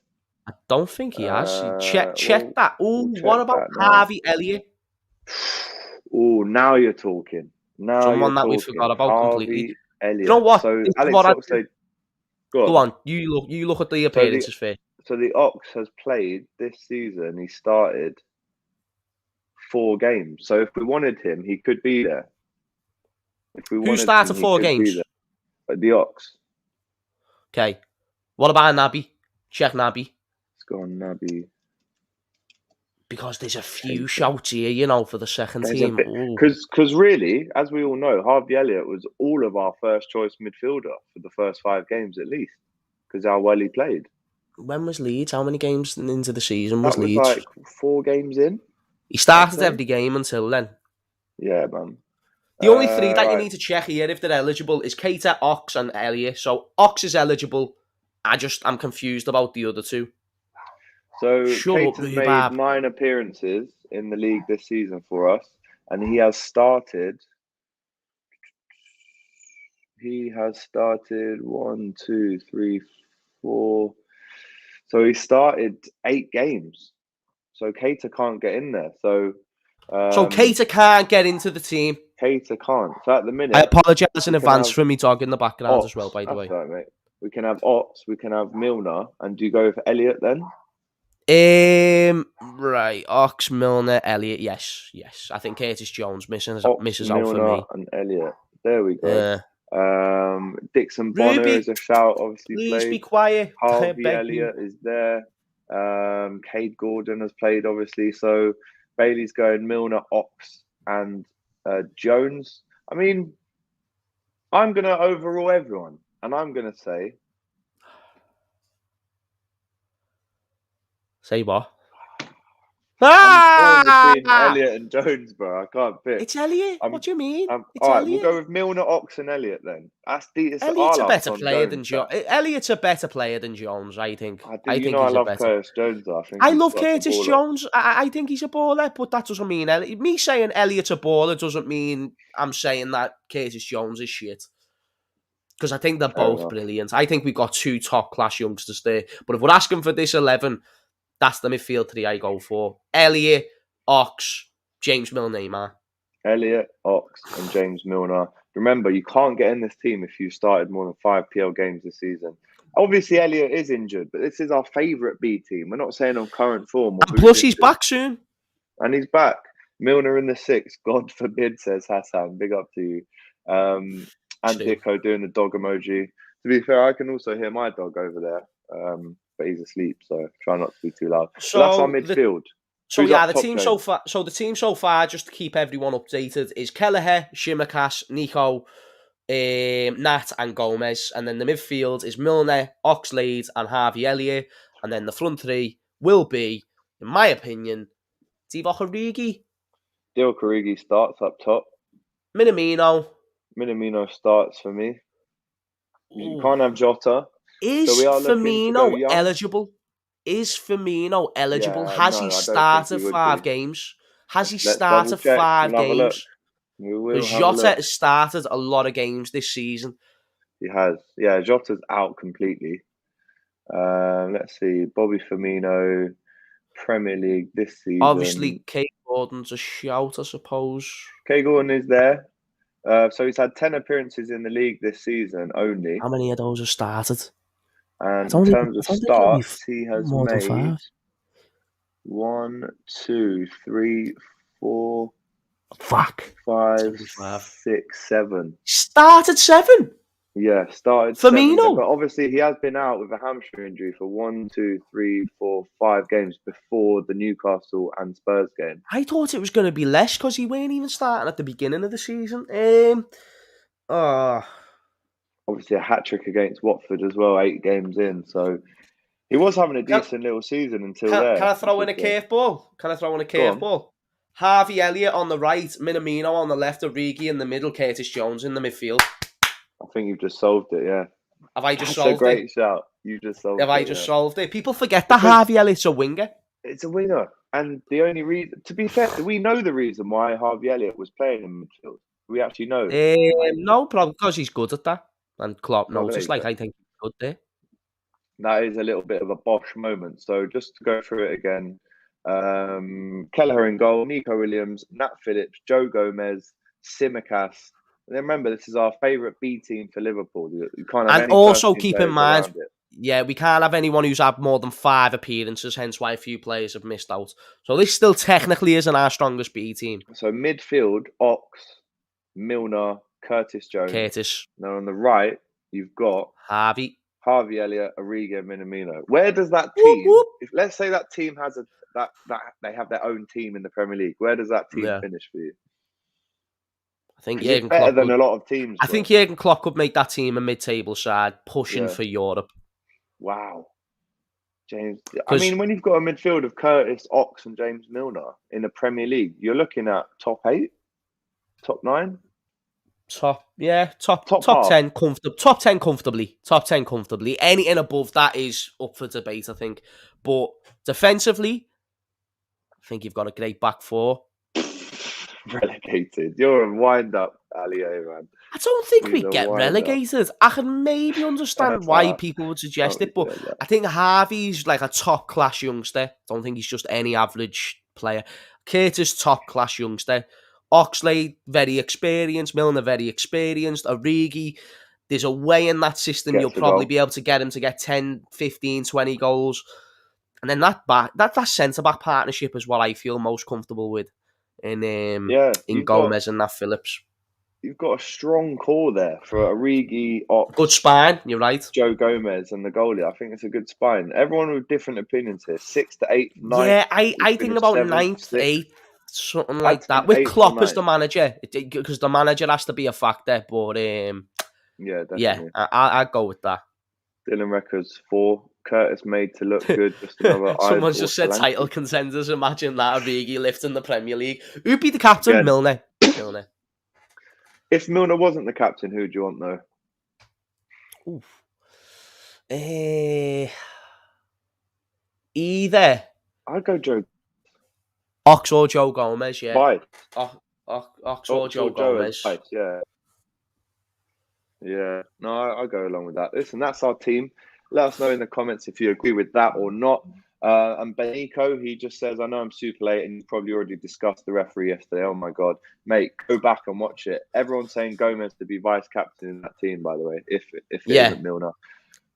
I don't think he has. Check that. What about now. Harvey Elliott? Oh, now you're talking. Someone that we forgot about Harvey completely. Elliott. You know what? So Alex Oxlade. Go on. You look at the appearances first. So the Ox has played this season. He started 4 games. So if we wanted him, he could be there. Who started 4 games? The Ox. Okay. What about Naby? Check Naby. Let's go on Naby. Because there's a few shouts here, for the second team. Because really, as we all know, Harvey Elliott was all of our first choice midfielder for the first 5 games at least. Because how well he played. When was Leeds? How many games into the season was Leeds? Like 4 games in. He started every game until then. Yeah, man. The only 3 that you need to check here, if they're eligible, is Keita, Ox, and Elliott. So Ox is eligible. I'm confused about the other 2. So Keita's made 9 appearances in the league this season for us, and he has started. He has started 1, 2, 3, 4. So he started 8 games. So Keita can't get in there. So Keita can't get into the team. Keita can't. So at the minute, I apologise in advance for me dog in the background as well. By the way, right, mate. We can have Ox. We can have Milner. And do you go for Elliott then? Right. Ox, Milner, Elliott. Yes. I think Curtis Jones misses out for me. And Elliott. There we go. Dixon Bonner is a shout. Obviously, please be quiet. Harvey Elliott is there. Cade Gordon has played, obviously. So Bailey's going Milner, Ox, and Jones. I mean, I'm going to overrule everyone. And I'm going to say... Say what? I'm torn between Elliott and Jones, bro. I can't pick. It's Elliott. What do you mean? It's all right, Elliott. we'll go with Milner, Ox, and Elliott then. Elliott's a better player than Jones. Elliott's a better player than Jones, I think. I love Curtis Jones. I love Curtis Jones. I think he's a baller, but that doesn't mean me saying Elliott's a baller doesn't mean I'm saying that Curtis Jones is shit. Because I think they're both brilliant. I think we've got two top-class youngsters there. But if we're asking for this 11, that's the midfield three I go for. Elliott, Ox, James Milner. Elliott, Ox, and James Milner. Remember, you can't get in this team if you started more than 5 PL games this season. Obviously, Elliott is injured, but this is our favourite B team. We're not saying on current form. And plus, he's back soon. And he's back. Milner in the 6. God forbid, says Hassan. Big up to you. And Dicko doing the dog emoji. To be fair, I can also hear my dog over there. But he's asleep, so try not to be too loud. So that's our midfield. The team so far, just to keep everyone updated, is Kelleher, Shimmerkas, Nico, Nat, and Gomez. And then the midfield is Milner, Oxlade, and Harvey Elliott. And then the front three will be, in my opinion, Divock Origi. Divock Origi starts up top. Minamino starts for me. You can't have Jota. Is Firmino eligible? Has he started 5 games? Has he started 5 games? Because Jota has started a lot of games this season. He has. Yeah, Jota's out completely. Let's see. Bobby Firmino, Premier League this season. Obviously, Kate Gordon's a shout, I suppose. Kate Gordon is there. So he's had 10 appearances in the league this season only. How many of those have started? And in terms of starts, he has made 1, 2, 3, 4, 5, 6, 7. Started 7? Yeah, started Firmino. 7. But obviously, he has been out with a hamstring injury for 1, 2, 3, 4, 5 games before the Newcastle and Spurs game. I thought it was going to be less because he weren't even starting at the beginning of the season. Obviously, a hat-trick against Watford as well, 8 games in. So he was having a decent little season until there. Can I throw in a curveball? Harvey Elliott on the right, Minamino on the left, Origi in the middle, Curtis Jones in the midfield. I think you've just solved it, yeah. Have I just solved it? That's a great shout. You just solved it. Have I just solved it? People forget that Harvey Elliott's a winger. It's a winger. And the only reason, to be fair, we know the reason why Harvey Elliott was playing in midfield. We actually know. No, probably because he's good at that. And Klopp noticed, I think he's good there. That is a little bit of a Bosch moment. So just to go through it again, Kelleher in goal, Nico Williams, Nat Phillips, Joe Gomez, Tsimikas. And then remember, this is our favourite B team for Liverpool. You can't have and also keep in mind, we can't have anyone who's had more than 5 appearances, hence why a few players have missed out. So this still technically isn't our strongest B team. So midfield, Ox, Milner, Curtis Jones. Now on the right, you've got Harvey Elliott, Origi, and Minamino. Where does that team? If let's say that team has that they have their own team in the Premier League, where does that team finish for you? I think Jurgen Klopp than a lot of teams. I think Jurgen Klopp could make that team a mid-table side, pushing for Europe. Wow, James. I mean, when you've got a midfield of Curtis, Ox, and James Milner in the Premier League, you're looking at top 8, top 9. Top 10 comfortably. Top 10 comfortably. Anything above that is up for debate, I think. But defensively, I think you've got a great back 4. Relegated. You're a wind-up, Ali, man. I don't think we get relegated. I can maybe understand why people would suggest it, but I think Harvey's like a top-class youngster. I don't think he's just any average player. Curtis, top-class youngster. Oxlade, very experienced. Milner, very experienced. Origi, there's a way in that system you'll probably be able to get him to get 10, 15, 20 goals. And then that centre-back partnership is what I feel most comfortable with in Gomez and Nat Phillips. You've got a strong core there for Origi, Ox. Good spine, you're right. Joe Gomez and the goalie. I think it's a good spine. Everyone with different opinions here. 6th to 8th, 9th. Yeah, I think about 9th, 8th. Something like that. With Klopp as the manager, because the manager has to be a factor. But Yeah, definitely. Yeah, I'd go with that. Dylan Records 4. Curtis made to look good. Just another. Someone's just said title contenders. Imagine that, Origi lifting the Premier League. Who'd be the captain? Again. Milner. Milner. If Milner wasn't the captain, who do you want though? Oof. Either I'd go Joe. Ox or Joe Gomez, yeah. Vice. Ox or Joe Gomez. Vice, yeah. Yeah. No, I'll go along with that. Listen, that's our team. Let us know in the comments if you agree with that or not. And Benico, he just says, I know I'm super late and you probably already discussed the referee yesterday. Oh my God. Mate, go back and watch it. Everyone's saying Gomez to be vice captain in that team, by the way, if it isn't Milner.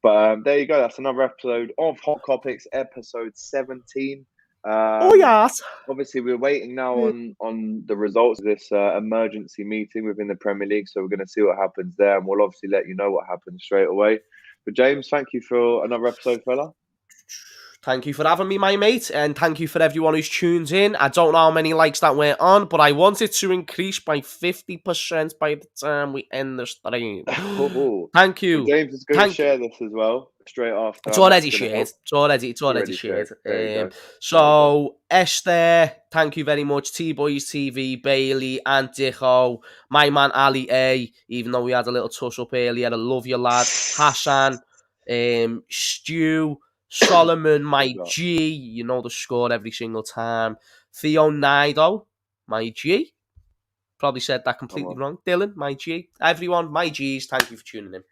But there you go. That's another episode of Hot Kopics, episode 17. Yes. Obviously, we're waiting now on the results of this emergency meeting within the Premier League. So we're going to see what happens there. And we'll obviously let you know what happens straight away. But James, thank you for another episode, fella. Thank you for having me, my mate, and thank you for everyone who's tuned in. I don't know how many likes that we're on, but I want it to increase by 50% by the time we end the stream. Thank you. Well, James is going to share this as well, straight after. It's already shared. It's already shared. So, Esther, thank you very much. T-Boys TV, Bailey, and Dicho. My man Ali A, even though we had a little tuss-up earlier, I love you, lad. Hassan, Stu, Solomon, my G, you know the score every single time. Theo Nido, my G. Probably said that completely wrong. Dylan, my G. Everyone, my Gs, thank you for tuning in.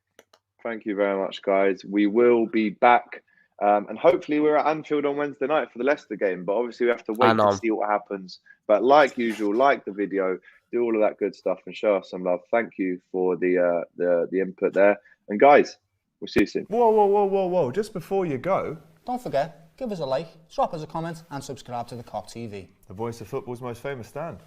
Thank you very much, guys. We will be back. And hopefully we're at Anfield on Wednesday night for the Leicester game. But obviously we have to wait to see what happens. But like usual, like the video, do all of that good stuff and show us some love. Thank you for the input there. And guys, we'll see you soon. Whoa. Just before you go, don't forget, give us a like, drop us a comment and subscribe to the Kop TV. The voice of football's most famous stand.